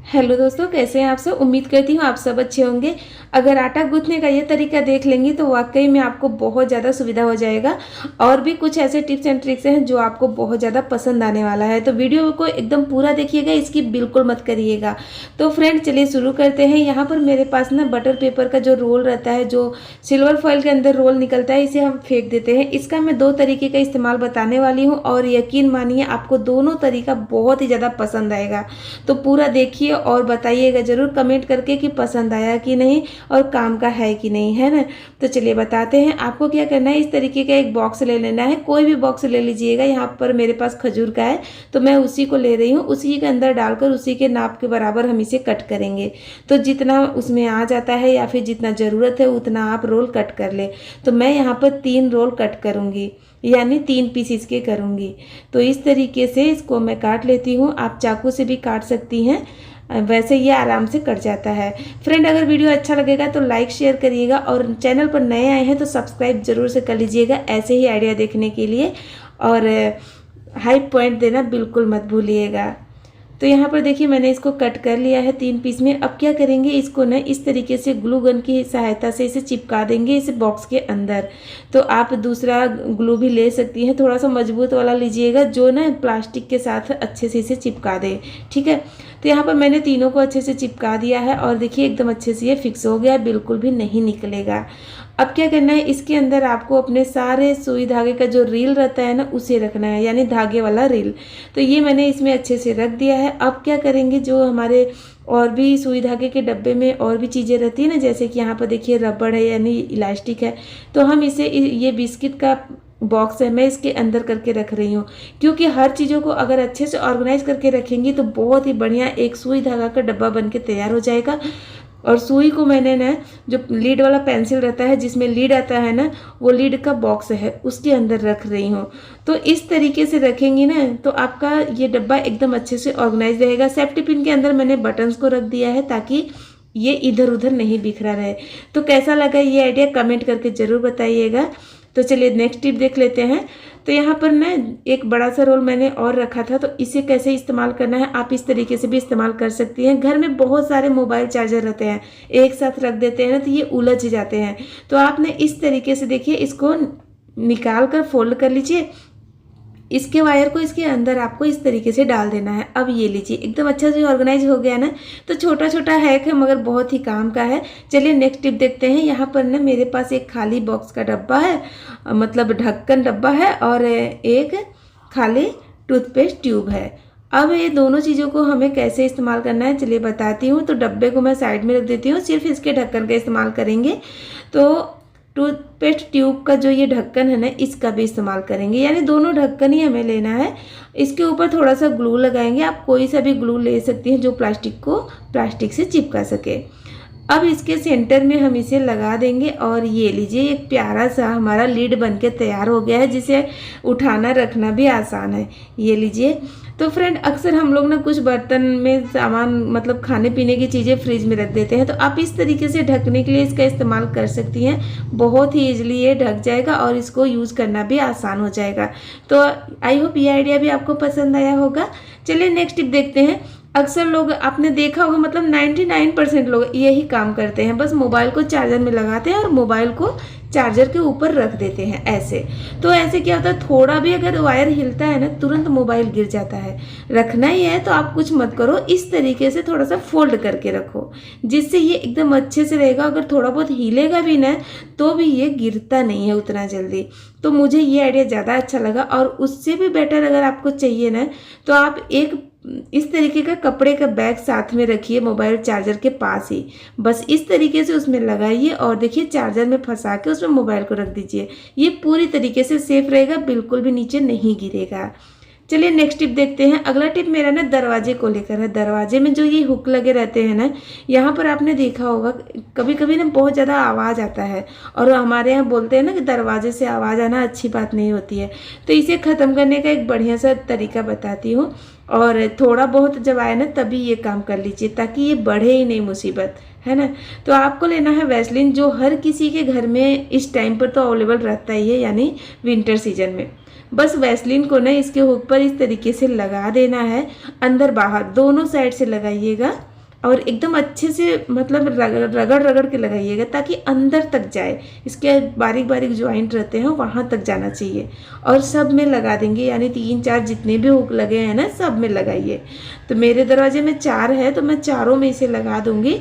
Hello दोस्तों, कैसे हैं आप सब। उम्मीद करती हूँ आप सब अच्छे होंगे। अगर आटा गूंथने का ये तरीका देख लेंगी तो वाकई में आपको बहुत ज़्यादा सुविधा हो जाएगा। और भी कुछ ऐसे टिप्स एंड ट्रिक्स हैं जो आपको बहुत ज़्यादा पसंद आने वाला है, तो वीडियो को एकदम पूरा देखिएगा, इसकी बिल्कुल मत करिएगा। तो फ्रेंड चलिए शुरू करते हैं। यहाँ पर मेरे पास ना बटर पेपर का जो रोल रहता है, जो सिल्वर फॉइल के अंदर रोल निकलता है, इसे हम फेंक देते हैं। इसका मैं दो तरीके का इस्तेमाल बताने वाली हूँ और यकीन मानिए आपको दोनों तरीका बहुत ही ज़्यादा पसंद आएगा। तो पूरा देखिए और बताइएगा ज़रूर कमेंट करके कि पसंद आया कि नहीं और काम का है कि नहीं, है ना। तो चलिए बताते हैं। आपको क्या करना है, इस तरीके का एक बॉक्स ले लेना है, कोई भी बॉक्स ले लीजिएगा। यहाँ पर मेरे पास खजूर का है तो मैं उसी को ले रही हूँ। उसी के अंदर डालकर उसी के नाप के बराबर हम इसे कट करेंगे। तो जितना उसमें आ जाता है या फिर जितना ज़रूरत है उतना आप रोल कट कर ले। तो मैं यहाँ पर 3 रोल कट करूँगी, यानी 3 पीस इसके करूँगी। तो इस तरीके से इसको मैं काट लेती हूँ। आप चाकू से भी काट सकती हैं, वैसे ये आराम से कट जाता है। फ्रेंड अगर वीडियो अच्छा लगेगा तो लाइक शेयर करिएगा और चैनल पर नए आए हैं तो सब्सक्राइब जरूर से कर लीजिएगा ऐसे ही आइडिया देखने के लिए। और हाई पॉइंट देना बिल्कुल मत भूलिएगा। तो यहाँ पर देखिए मैंने इसको कट कर लिया है 3 पीस में। अब क्या करेंगे, इसको ना इस तरीके से ग्लू गन की सहायता से इसे चिपका देंगे इस बॉक्स के अंदर। तो आप दूसरा ग्लू भी ले सकती हैं, थोड़ा सा मजबूत वाला लीजिएगा जो ना प्लास्टिक के साथ अच्छे से इसे चिपका दे, ठीक है। तो यहाँ पर मैंने तीनों को अच्छे से चिपका दिया है और देखिए एकदम अच्छे से ये फिक्स हो गया, बिल्कुल भी नहीं निकलेगा। अब क्या करना है, इसके अंदर आपको अपने सारे सुई धागे का जो रील रहता है ना उसे रखना है, यानी धागे वाला रील। तो ये मैंने इसमें अच्छे से रख दिया है। अब क्या करेंगे, जो हमारे और भी सुई धागे के डब्बे में और भी चीज़ें रहती है ना, जैसे कि यहाँ पर देखिए रबड़ है यानी इलास्टिक है, तो हम इसे ये बिस्किट का बॉक्स है, मैं इसके अंदर करके रख रही हूँ। क्योंकि हर चीज़ों को अगर अच्छे से ऑर्गेनाइज करके रखेंगी तो बहुत ही बढ़िया एक सुई धागा का डब्बा बन के तैयार हो जाएगा। और सुई को मैंने ना जो लीड वाला पेंसिल रहता है जिसमें लीड आता है ना, वो लीड का बॉक्स है उसके अंदर रख रही हूँ। तो इस तरीके से रखेंगी ना तो आपका ये डब्बा एकदम अच्छे से ऑर्गेनाइज रहेगा। सेफ्टी पिन के अंदर मैंने बटन्स को रख दिया है ताकि ये इधर उधर नहीं बिखरा रहे। तो कैसा लगा ये आइडिया कमेंट करके ज़रूर बताइएगा। तो चलिए नेक्स्ट टिप देख लेते हैं। तो यहाँ पर ना एक बड़ा सा रोल मैंने और रखा था, तो इसे कैसे इस्तेमाल करना है, आप इस तरीके से भी इस्तेमाल कर सकती हैं। घर में बहुत सारे मोबाइल चार्जर रहते हैं, एक साथ रख देते हैं ना तो ये उलझ जाते हैं। तो आपने इस तरीके से देखिए इसको निकाल कर फोल्ड कर लीजिए, इसके वायर को इसके अंदर आपको इस तरीके से डाल देना है। अब ये लीजिए एकदम अच्छा से ऑर्गेनाइज हो गया ना। तो छोटा छोटा हैक है मगर बहुत ही काम का है। चलिए नेक्स्ट टिप देखते हैं। यहाँ पर ना मेरे पास एक खाली बॉक्स का डब्बा है, मतलब ढक्कन डब्बा है, और एक खाली टूथपेस्ट ट्यूब है। अब ये दोनों चीज़ों को हमें कैसे इस्तेमाल करना है चलिए बताती हूँ। तो डब्बे को मैं साइड में रख देती हूँ, सिर्फ इसके ढक्कन का इस्तेमाल करेंगे। तो टूथपेस्ट ट्यूब का जो ये ढक्कन है ना इसका भी इस्तेमाल करेंगे, यानी दोनों ढक्कन ही हमें लेना है। इसके ऊपर थोड़ा सा ग्लू लगाएंगे, आप कोई सा भी ग्लू ले सकती हैं जो प्लास्टिक को प्लास्टिक से चिपका सके। अब इसके सेंटर में हम इसे लगा देंगे और ये लीजिए एक प्यारा सा हमारा लीड बनके तैयार हो गया है, जिसे उठाना रखना भी आसान है। ये लीजिए। तो फ्रेंड अक्सर हम लोग ना कुछ बर्तन में सामान मतलब खाने पीने की चीज़ें फ्रिज में रख देते हैं, तो आप इस तरीके से ढकने के लिए इसका इस्तेमाल कर सकती हैं। बहुत ही ईजिली ये ढक जाएगा और इसको यूज़ करना भी आसान हो जाएगा। तो आई होप ये आइडिया भी आपको पसंद आया होगा। चलिए नेक्स्ट टिप देखते हैं। अक्सर लोग आपने देखा होगा, मतलब 99% लोग यही काम करते हैं, बस मोबाइल को चार्जर में लगाते हैं और मोबाइल को चार्जर के ऊपर रख देते हैं ऐसे। तो ऐसे क्या होता है, थोड़ा भी अगर वायर हिलता है ना तुरंत मोबाइल गिर जाता है। रखना ही है तो आप कुछ मत करो, इस तरीके से थोड़ा सा फोल्ड करके रखो, जिससे ये एकदम अच्छे से रहेगा। अगर थोड़ा बहुत हिलेगा भी ना तो भी ये गिरता नहीं है उतना जल्दी। तो मुझे ये आइडिया ज़्यादा अच्छा लगा। और उससे भी बेटर अगर आपको चाहिए ना तो आप एक इस तरीके का कपड़े का बैग साथ में रखिए मोबाइल चार्जर के पास ही, बस इस तरीके से उसमें लगाइए और देखिए चार्जर में फंसा के उसमें मोबाइल को रख दीजिए। ये पूरी तरीके से सेफ रहेगा, बिल्कुल भी नीचे नहीं गिरेगा। चलिए नेक्स्ट टिप देखते हैं। अगला टिप मेरा ना दरवाजे को लेकर है। दरवाजे में जो ये हुक लगे रहते हैं ना, यहाँ पर आपने देखा होगा कभी कभी ना बहुत ज़्यादा आवाज़ आता है, और हमारे यहाँ बोलते हैं ना कि दरवाजे से आवाज़ आना अच्छी बात नहीं होती है। तो इसे ख़त्म करने का एक बढ़िया सा तरीका बताती हूँ, और थोड़ा बहुत जब आए ना तभी ये काम कर लीजिए ताकि ये बढ़े ही नहीं मुसीबत, है ना। तो आपको लेना है वैसलीन, जो हर किसी के घर में इस टाइम पर तो अवेलेबल रहता ही है, यानी विंटर सीजन में। बस वैसलीन को ना इसके हुक पर इस तरीके से लगा देना है, अंदर बाहर दोनों साइड से लगाइएगा। और एकदम अच्छे से मतलब रगड़ रगड़ के लगाइएगा ताकि अंदर तक जाए, इसके बारीक बारीक जॉइंट रहते हैं वहाँ तक जाना चाहिए। और सब में लगा देंगे, यानी 3-4 जितने भी हुक लगे हैं ना सब में लगाइए। तो मेरे दरवाजे में 4 है तो मैं चारों में इसे लगा दूंगी,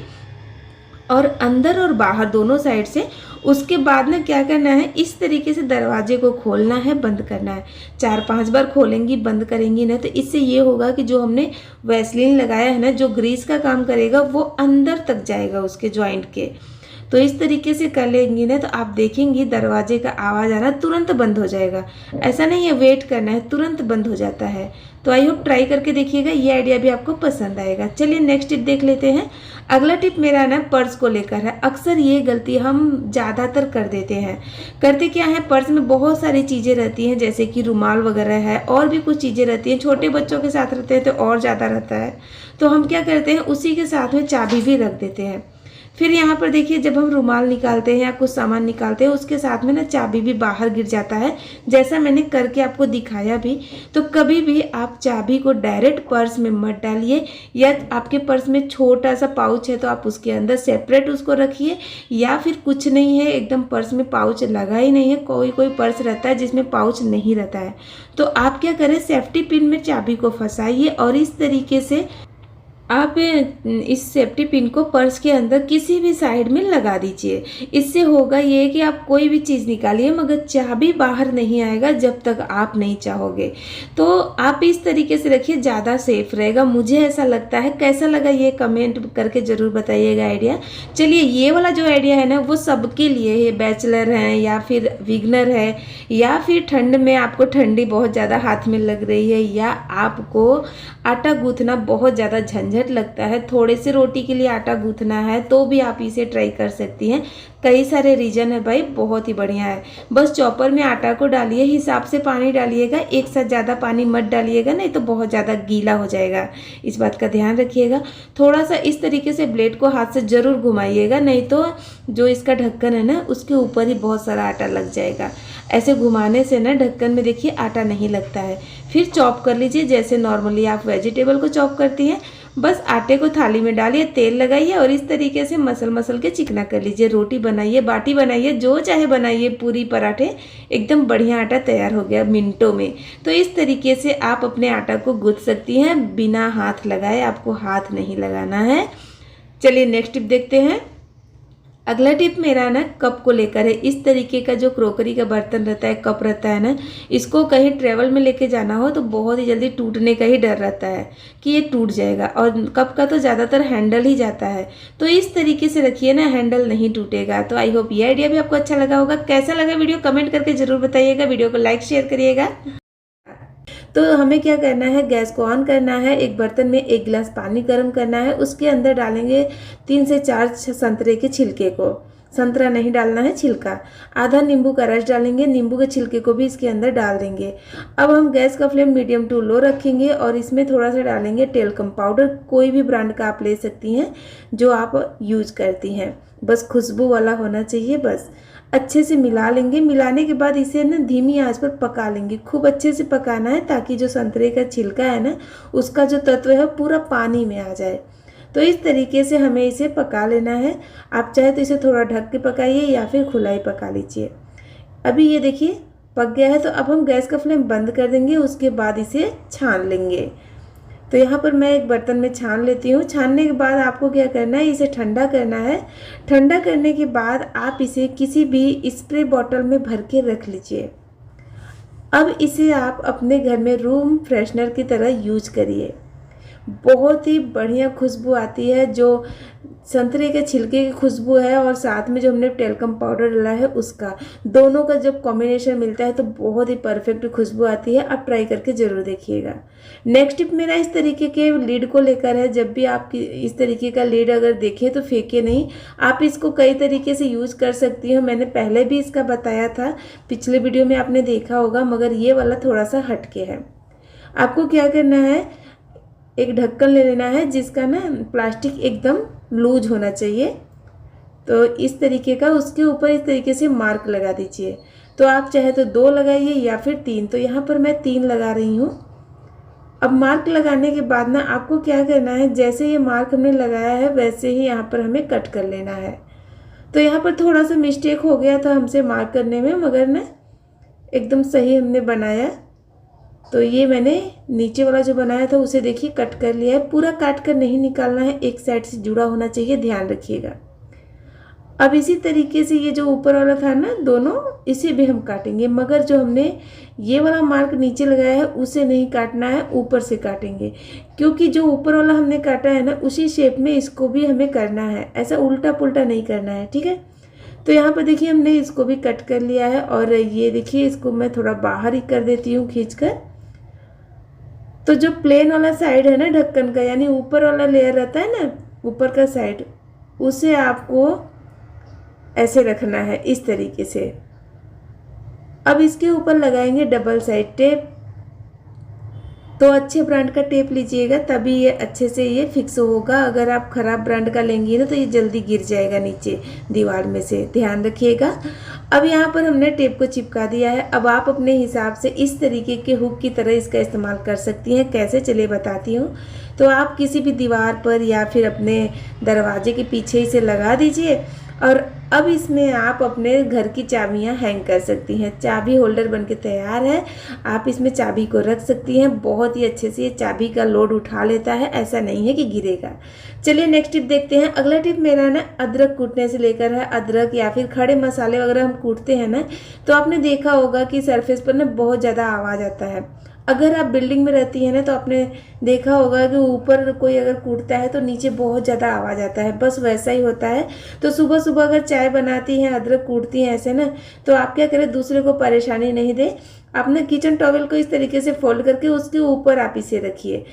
और अंदर और बाहर दोनों साइड से। उसके बाद ना क्या करना है, इस तरीके से दरवाजे को खोलना है, बंद करना है। 4-5 बार खोलेंगी बंद करेंगी ना तो इससे ये होगा कि जो हमने वैसलीन लगाया है ना, जो ग्रीस का काम करेगा वो अंदर तक जाएगा उसके जॉइंट के। तो इस तरीके से कर लेंगी ना तो आप देखेंगी दरवाजे का आवाज़ आना तुरंत बंद हो जाएगा। ऐसा नहीं है वेट करना है, तुरंत बंद हो जाता है। तो आई होप ट्राई करके देखिएगा, ये आइडिया भी आपको पसंद आएगा। चलिए नेक्स्ट टिप देख लेते हैं। अगला टिप मेरा ना पर्स को लेकर है। अक्सर ये गलती हम ज़्यादातर कर देते हैं। करते क्या है, पर्स में बहुत सारी चीज़ें रहती हैं, जैसे कि रुमाल वगैरह है और भी कुछ चीज़ें रहती हैं। छोटे बच्चों के साथ रहते हैं तो और ज़्यादा रहता है। तो हम क्या करते हैं, उसी के साथ में चाबी भी रख देते हैं। फिर यहाँ पर देखिए, जब हम रुमाल निकालते हैं या कुछ सामान निकालते हैं उसके साथ में ना चाबी भी बाहर गिर जाता है, जैसा मैंने करके आपको दिखाया भी। तो कभी भी आप चाबी को डायरेक्ट पर्स में मत डालिए, या आपके पर्स में छोटा सा पाउच है तो आप उसके अंदर सेपरेट उसको रखिए, या फिर कुछ नहीं है एकदम पर्स में पाउच लगा ही नहीं है। कोई कोई पर्स रहता है जिसमें पाउच नहीं रहता है, तो आप क्या करें, सेफ्टी पिन में चाबी को फंसाइए और इस तरीके से आप इस सेफ्टी पिन को पर्स के अंदर किसी भी साइड में लगा दीजिए। इससे होगा ये कि आप कोई भी चीज़ निकालिए मगर चाबी बाहर नहीं आएगा जब तक आप नहीं चाहोगे। तो आप इस तरीके से रखिए, ज़्यादा सेफ रहेगा, मुझे ऐसा लगता है। कैसा लगा ये कमेंट करके ज़रूर बताइएगा आइडिया। चलिए ये वाला जो आइडिया है ना वो सबके लिए है, बैचलर हैं या फिर बिगनर है, या फिर ठंड में आपको ठंडी बहुत ज़्यादा हाथ में लग रही है, या आपको आटा गूँथना बहुत ज़्यादा झंझट लगता है, थोड़े से रोटी के लिए आटा गूँथना है, तो भी आप इसे ट्राई कर सकती हैं। कई सारे रीजन है भाई, बहुत ही बढ़िया है। बस चॉपर में आटा को डालिए, हिसाब से पानी डालिएगा, एक साथ ज़्यादा पानी मत डालिएगा, नहीं तो बहुत ज़्यादा गीला हो जाएगा। इस बात का ध्यान रखिएगा। थोड़ा सा इस तरीके से ब्लेड को हाथ से ज़रूर घुमाइएगा, नहीं तो जो इसका ढक्कन है ना उसके ऊपर ही बहुत सारा आटा लग जाएगा। ऐसे घुमाने से ना ढक्कन में देखिए आटा नहीं लगता है। फिर चॉप कर लीजिए, जैसे नॉर्मली आप वेजिटेबल को चॉप करती हैं। बस आटे को थाली में डालिए, तेल लगाइए और इस तरीके से मसल मसल के चिकना कर लीजिए। रोटी बनाइए, बाटी बनाइए, जो चाहे बनाइए, पूरी पराठे, एकदम बढ़िया आटा तैयार हो गया मिनटों में। तो इस तरीके से आप अपने आटा को गूँथ सकती हैं बिना हाथ लगाए, आपको हाथ नहीं लगाना है। चलिए नेक्स्ट टिप देखते हैं। अगला टिप मेरा ना कप को लेकर है। इस तरीके का जो क्रोकरी का बर्तन रहता है, कप रहता है ना, इसको कहीं ट्रेवल में लेके जाना हो तो बहुत ही जल्दी टूटने का ही डर रहता है कि ये टूट जाएगा, और कप का तो ज़्यादातर हैंडल ही जाता है। तो इस तरीके से रखिए ना, हैंडल नहीं टूटेगा। तो आई होप ये आइडिया भी आपको अच्छा लगा होगा। कैसा लगा वीडियो कमेंट करके ज़रूर बताइएगा, वीडियो को लाइक शेयर करिएगा। तो हमें क्या करना है, गैस को ऑन करना है, एक बर्तन में 1 गिलास पानी गर्म करना है, उसके अंदर डालेंगे 3 से 4 संतरे के छिलके को। संतरा नहीं डालना है, छिलका। आधा नींबू का रस डालेंगे, नींबू के छिलके को भी इसके अंदर डाल देंगे। अब हम गैस का फ्लेम मीडियम टू लो रखेंगे और इसमें थोड़ा सा डालेंगे टेलकम पाउडर। कोई भी ब्रांड का आप ले सकती हैं जो आप यूज करती हैं, बस खुशबू वाला होना चाहिए। बस अच्छे से मिला लेंगे। मिलाने के बाद इसे ना धीमी आंच पर पका लेंगे। खूब अच्छे से पकाना है ताकि जो संतरे का छिलका है ना उसका जो तत्व है पूरा पानी में आ जाए। तो इस तरीके से हमें इसे पका लेना है। आप चाहे तो इसे थोड़ा ढक के पकाइए या फिर खुला ही पका लीजिए। अभी ये देखिए पक गया है, तो अब हम गैस का फ्लेम बंद कर देंगे, उसके बाद इसे छान लेंगे। तो यहाँ पर मैं एक बर्तन में छान लेती हूँ। छानने के बाद आपको क्या करना है, इसे ठंडा करना है। ठंडा करने के बाद आप इसे किसी भी स्प्रे बॉटल में भर के रख लीजिए। अब इसे आप अपने घर में रूम फ्रेशनर की तरह यूज करिए। बहुत ही बढ़िया खुशबू आती है, जो संतरे के छिलके की खुशबू है और साथ में जो हमने टेलकम पाउडर डाला है उसका, दोनों का जब कॉम्बिनेशन मिलता है तो बहुत ही परफेक्ट खुशबू आती है। आप ट्राई करके ज़रूर देखिएगा। नेक्स्ट टिप मेरा इस तरीके के लीड को लेकर है। जब भी आप इस तरीके का लीड अगर देखें तो फेंके नहीं, आप इसको कई तरीके से यूज़ कर सकती हो। मैंने पहले भी इसका बताया था, पिछले वीडियो में आपने देखा होगा, मगर ये वाला थोड़ा सा हटके है। आपको क्या करना है, एक ढक्कन ले लेना है जिसका ना प्लास्टिक एकदम लूज होना चाहिए। तो इस तरीके का उसके ऊपर इस तरीके से मार्क लगा दीजिए। तो आप चाहे तो 2 लगाइए या फिर 3। तो यहाँ पर मैं 3 लगा रही हूँ। अब मार्क लगाने के बाद ना आपको क्या करना है, जैसे ये मार्क हमने लगाया है वैसे ही यहाँ पर हमें कट कर लेना है। तो यहाँ पर थोड़ा सा मिस्टेक हो गया था हमसे मार्क करने में, मगर ना एकदम सही हमने बनाया। तो ये मैंने नीचे वाला जो बनाया था उसे देखिए कट कर लिया है। पूरा काट कर नहीं निकालना है, एक साइड से जुड़ा होना चाहिए, ध्यान रखिएगा। अब इसी तरीके से ये जो ऊपर वाला था ना दोनों, इसे भी हम काटेंगे, मगर जो हमने ये वाला मार्क नीचे लगाया है उसे नहीं काटना है, ऊपर से काटेंगे। क्योंकि जो ऊपर वाला हमने काटा है ना उसी शेप में इसको भी हमें करना है, ऐसा उल्टा पुल्टा नहीं करना है, ठीक है। तो यहाँ पर देखिए हमने इसको भी कट कर लिया है और ये देखिए इसको मैं थोड़ा बाहर ही कर देती हूँ खींच कर। तो जो प्लेन वाला साइड है ना ढक्कन का, यानी ऊपर वाला लेयर रहता है ना ऊपर का साइड, उसे आपको ऐसे रखना है इस तरीके से। अब इसके ऊपर लगाएंगे डबल साइड टेप। तो अच्छे ब्रांड का टेप लीजिएगा, तभी ये अच्छे से ये फिक्स होगा। अगर आप ख़राब ब्रांड का लेंगी ना तो ये जल्दी गिर जाएगा नीचे दीवार में से, ध्यान रखिएगा। अब यहाँ पर हमने टेप को चिपका दिया है। अब आप अपने हिसाब से इस तरीके के हुक की तरह इसका इस्तेमाल कर सकती हैं। कैसे, चलिए बताती हूँ। तो आप किसी भी दीवार पर या फिर अपने दरवाजे के पीछे इसे लगा दीजिए और अब इसमें आप अपने घर की चाबियां हैंग कर सकती हैं। चाबी होल्डर बनके तैयार है, आप इसमें चाबी को रख सकती हैं। बहुत ही अच्छे से ये चाबी का लोड उठा लेता है, ऐसा नहीं है कि गिरेगा। चलिए नेक्स्ट टिप देखते हैं। अगला टिप मेरा ना अदरक कूटने से लेकर है। अदरक या फिर खड़े मसाले वगैरह हम कूटते हैं ना, तो आपने देखा होगा कि सरफेस पर ना बहुत ज़्यादा आवाज़ आता है। अगर आप बिल्डिंग में रहती हैं ना तो आपने देखा होगा कि ऊपर कोई अगर कूटता है तो नीचे बहुत ज़्यादा आवाज़ आता है, बस वैसा ही होता है। तो सुबह सुबह अगर चाय बनाती हैं, अदरक कूटती हैं ऐसे ना, तो आप क्या करें, दूसरे को परेशानी नहीं दे, अपने किचन टॉवेल को इस तरीके से फोल्ड करके उसके ऊपर आप इसे रखिए।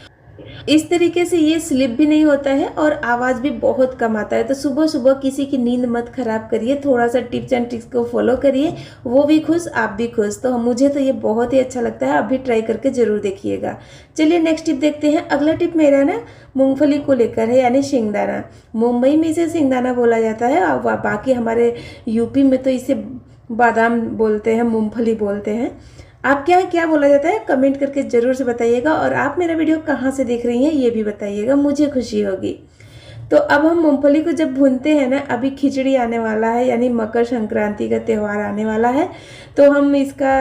इस तरीके से ये स्लिप भी नहीं होता है और आवाज़ भी बहुत कम आता है। तो सुबह सुबह किसी की नींद मत खराब करिए, थोड़ा सा टिप्स एंड ट्रिक्स को फॉलो करिए, वो भी खुश आप भी खुश। तो मुझे तो ये बहुत ही अच्छा लगता है, आप भी ट्राई करके ज़रूर देखिएगा। चलिए नेक्स्ट टिप देखते हैं। अगला टिप मेरा ना मूंगफली को लेकर है, यानी सिंगदाना। मुंबई में इसे सिंगदाना बोला जाता है और बाकी हमारे यूपी में तो इसे बादाम बोलते हैं, मूंगफली बोलते हैं। आपके यहाँ क्या बोला जाता है कमेंट करके ज़रूर से बताइएगा। और आप मेरा वीडियो कहाँ से देख रही हैं ये भी बताइएगा, मुझे खुशी होगी। तो अब हम मूंगफली को जब भूनते हैं ना, अभी खिचड़ी आने वाला है, यानी मकर संक्रांति का त्यौहार आने वाला है, तो हम इसका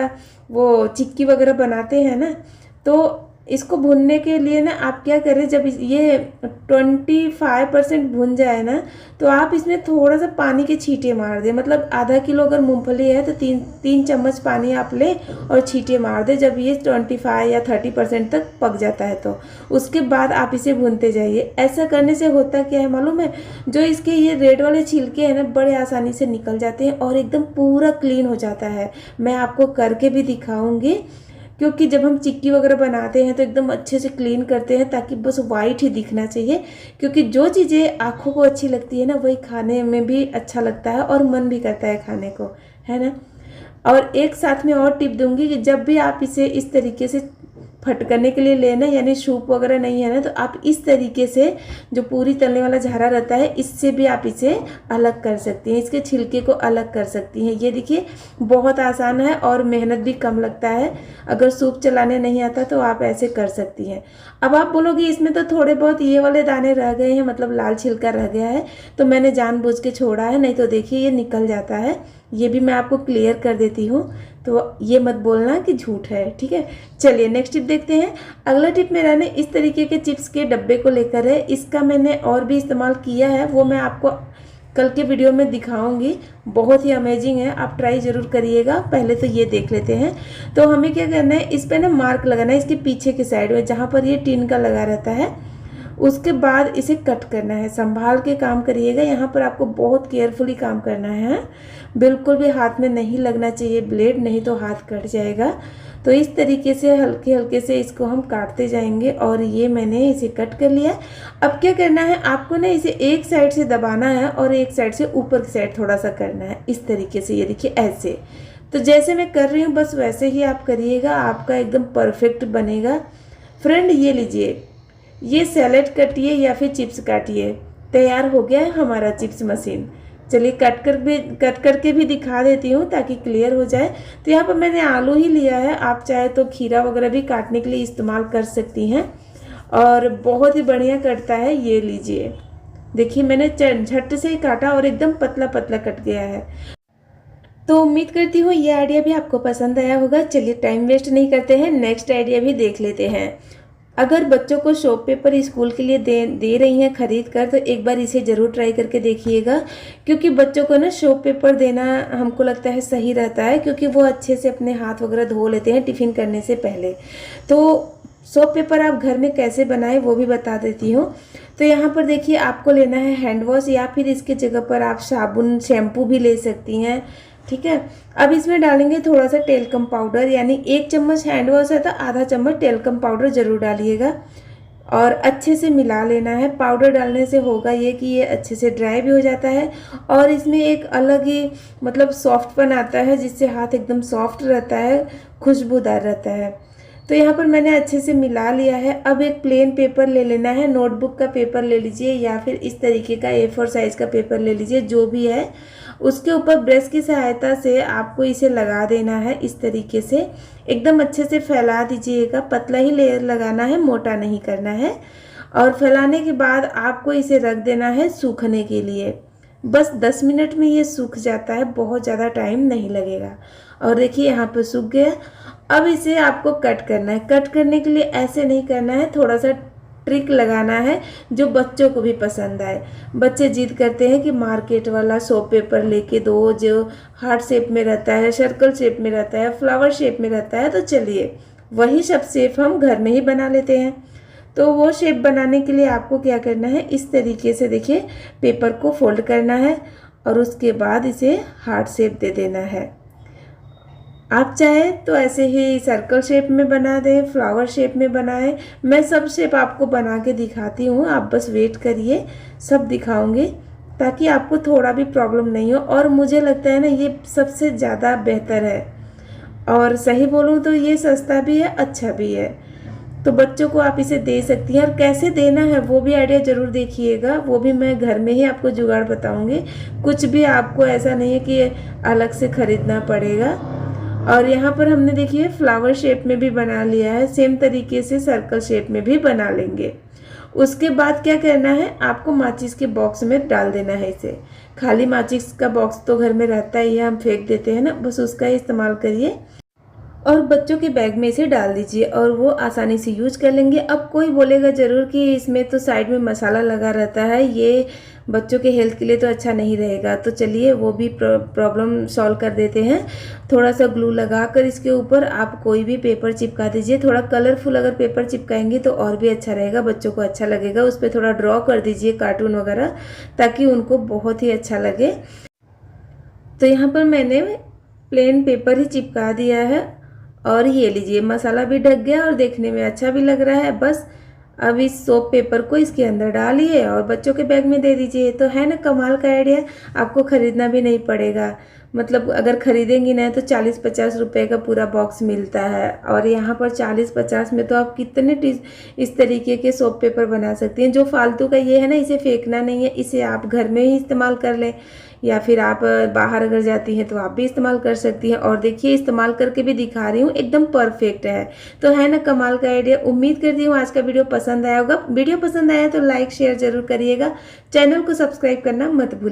वो चिक्की वगैरह बनाते हैं ना, तो इसको भूनने के लिए ना आप क्या करें, जब ये 25% भुन जाए ना, तो आप इसमें थोड़ा सा पानी के छींटे मार दें। मतलब आधा किलो अगर मूंगफली है तो 3 चम्मच पानी आप लें और छींटे मार दें। जब ये 25 या 30% तक पक जाता है तो उसके बाद आप इसे भूनते जाइए। ऐसा करने से होता क्या है मालूम है, जो इसके ये रेड वाले छिलके हैं ना, बड़े आसानी से निकल जाते हैं और एकदम पूरा क्लीन हो जाता है। मैं आपको करके भी दिखाऊंगी, क्योंकि जब हम चिक्की वगैरह बनाते हैं तो एकदम अच्छे से क्लीन करते हैं ताकि बस वाइट ही दिखना चाहिए। क्योंकि जो चीज़ें आँखों को अच्छी लगती है ना, वही खाने में भी अच्छा लगता है और मन भी करता है खाने को, है ना। और एक साथ में और टिप दूंगी कि जब भी आप इसे इस तरीके से फटकने के लिए लेना, यानी सूप वगैरह नहीं है ना, तो आप इस तरीके से जो पूरी तलने वाला झारा रहता है, इससे भी आप इसे अलग कर सकती हैं, इसके छिलके को अलग कर सकती हैं। ये देखिए बहुत आसान है और मेहनत भी कम लगता है। अगर सूप चलाने नहीं आता तो आप ऐसे कर सकती हैं। अब आप बोलोगे इसमें तो थोड़े बहुत ये वाले दाने रह गए हैं, मतलब लाल छिलका रह गया है, तो मैंने जानबूझ के छोड़ा है, नहीं तो देखिए ये निकल जाता है। ये भी मैं आपको क्लियर कर देती हूँ, तो ये मत बोलना कि झूठ है, ठीक है। चलिए नेक्स्ट टिप देखते हैं। अगला टिप मेरा ने इस तरीके के चिप्स के डब्बे को लेकर है। इसका मैंने और भी इस्तेमाल किया है, वो मैं आपको कल के वीडियो में दिखाऊंगी। बहुत ही अमेजिंग है, आप ट्राई ज़रूर करिएगा। पहले तो ये देख लेते हैं। तो हमें क्या करना है, इस पर ना मार्क लगाना है, इसके पीछे के साइड में जहाँ पर ये टीन का लगा रहता है। उसके बाद इसे कट करना है, संभाल के काम करिएगा। यहाँ पर आपको बहुत केयरफुली काम करना है, बिल्कुल भी हाथ में नहीं लगना चाहिए ब्लेड, नहीं तो हाथ कट जाएगा। तो इस तरीके से हल्के हल्के से इसको हम काटते जाएंगे और ये मैंने इसे कट कर लिया। अब क्या करना है, आपको ना इसे एक साइड से दबाना है और एक साइड से ऊपर की साइड थोड़ा सा करना है, इस तरीके से। ये देखिए ऐसे, तो जैसे मैं कर रही हूँ बस वैसे ही आप करिएगा, आपका एकदम परफेक्ट बनेगा। फ्रेंड ये लीजिए, ये सैलेड काटिए या फिर चिप्स काटिए, तैयार हो गया है हमारा चिप्स मशीन। चलिए कट करके भी दिखा देती हूँ ताकि क्लियर हो जाए। तो यहाँ पर मैंने आलू ही लिया है, आप चाहे तो खीरा वगैरह भी काटने के लिए इस्तेमाल कर सकती हैं और बहुत ही बढ़िया कटता है। ये लीजिए, देखिए मैंने झट से ही काटा और एकदम पतला पतला कट गया है। तो उम्मीद करती हूँ ये आइडिया भी आपको पसंद आया होगा। चलिए टाइम वेस्ट नहीं करते हैं, नेक्स्ट आइडिया भी देख लेते हैं। अगर बच्चों को शॉप पेपर स्कूल के लिए दे रही हैं खरीद कर, तो एक बार इसे ज़रूर ट्राई करके देखिएगा, क्योंकि बच्चों को ना शॉप पेपर देना हमको लगता है सही रहता है, क्योंकि वो अच्छे से अपने हाथ वगैरह धो लेते हैं टिफ़िन करने से पहले। तो शॉप पेपर आप घर में कैसे बनाएं वो भी बता देती हूँ। तो यहाँ पर देखिए, आपको लेना है हैंड वॉश, या फिर इसके जगह पर आप साबुन शैम्पू भी ले सकती हैं, ठीक है। अब इसमें डालेंगे थोड़ा सा टेल्कम पाउडर, यानी 1 चम्मच हैंड वॉश है तो आधा चम्मच टेल्कम पाउडर ज़रूर डालिएगा और अच्छे से मिला लेना है। पाउडर डालने से होगा ये कि ये अच्छे से ड्राई भी हो जाता है और इसमें एक अलग ही मतलब सॉफ्टपन आता है, जिससे हाथ एकदम सॉफ्ट रहता है, खुशबूदार रहता है। तो यहाँ पर मैंने अच्छे से मिला लिया है। अब एक प्लेन पेपर ले लेना है, नोटबुक का पेपर ले लीजिए या फिर इस तरीके का A4 साइज़ का पेपर ले लीजिए, जो भी है। उसके ऊपर ब्रश की सहायता से आपको इसे लगा देना है, इस तरीके से एकदम अच्छे से फैला दीजिएगा। पतला ही लेयर लगाना है, मोटा नहीं करना है। और फैलाने के बाद आपको इसे रख देना है सूखने के लिए। बस 10 मिनट में ये सूख जाता है, बहुत ज़्यादा टाइम नहीं लगेगा। और देखिए यहाँ पर सूख गया। अब इसे आपको कट करना है। कट करने के लिए ऐसे नहीं करना है, थोड़ा सा ट्रिक लगाना है जो बच्चों को भी पसंद आए। बच्चे जिद करते हैं कि मार्केट वाला सॉप पेपर लेके दो, जो हार्ट शेप में रहता है, सर्कल शेप में रहता है, फ्लावर शेप में रहता है। तो चलिए वही सब शेप हम घर में ही बना लेते हैं। तो वो शेप बनाने के लिए आपको क्या करना है, इस तरीके से देखिए पेपर को फोल्ड करना है और उसके बाद इसे हार्ट शेप दे देना है। आप चाहे तो ऐसे ही सर्कल शेप में बना दें, फ्लावर शेप में बनाएं। मैं सब शेप आपको बना के दिखाती हूँ, आप बस वेट करिए, सब दिखाऊंगी ताकि आपको थोड़ा भी प्रॉब्लम नहीं हो। और मुझे लगता है ना ये सबसे ज़्यादा बेहतर है, और सही बोलूँ तो ये सस्ता भी है, अच्छा भी है। तो बच्चों को आप इसे दे सकती हैं। और कैसे देना है वो भी आइडिया ज़रूर देखिएगा, वो भी मैं घर में ही आपको जुगाड़ बताऊँगी। कुछ भी आपको ऐसा नहीं है कि अलग से ख़रीदना पड़ेगा। और यहाँ पर हमने देखिए फ्लावर शेप में भी बना लिया है, सेम तरीके से सर्कल शेप में भी बना लेंगे। उसके बाद क्या करना है, आपको माचिस के बॉक्स में डाल देना है इसे। खाली माचिस का बॉक्स तो घर में रहता ही है, हम फेंक देते हैं ना, बस उसका ही इस्तेमाल करिए और बच्चों के बैग में इसे डाल दीजिए और वो आसानी से यूज कर लेंगे। अब कोई बोलेगा ज़रूर कि इसमें तो साइड में मसाला लगा रहता है, ये बच्चों के हेल्थ के लिए तो अच्छा नहीं रहेगा। तो चलिए वो भी प्रॉब्लम सॉल्व कर देते हैं। थोड़ा सा ग्लू लगाकर इसके ऊपर आप कोई भी पेपर चिपका दीजिए। थोड़ा कलरफुल अगर पेपर चिपकाएंगे तो और भी अच्छा रहेगा, बच्चों को अच्छा लगेगा। उस पर थोड़ा ड्रॉ कर दीजिए कार्टून वगैरह, ताकि उनको बहुत ही अच्छा लगे। तो यहाँ पर मैंने प्लेन पेपर ही चिपका दिया है और ये लीजिए मसाला भी ढक गया और देखने में अच्छा भी लग रहा है। बस अब इस सोप पेपर को इसके अंदर डालिए और बच्चों के बैग में दे दीजिए। तो है ना कमाल का आइडिया, आपको ख़रीदना भी नहीं पड़ेगा। मतलब अगर ख़रीदेंगी ना तो 40-50 रुपए का पूरा बॉक्स मिलता है, और यहाँ पर 40-50 में तो आप कितने इस तरीके के सोप पेपर बना सकती हैं। जो फालतू का ये है ना, इसे फेंकना नहीं है, इसे आप घर में ही इस्तेमाल कर लें, या फिर आप बाहर अगर जाती हैं तो आप भी इस्तेमाल कर सकती हैं। और देखिए इस्तेमाल करके भी दिखा रही हूँ, एकदम परफेक्ट है। तो है ना कमाल का आइडिया। उम्मीद करती हूँ आज का वीडियो पसंद आया होगा। वीडियो पसंद आया तो लाइक शेयर जरूर करिएगा, चैनल को सब्सक्राइब करना मत भूलिए।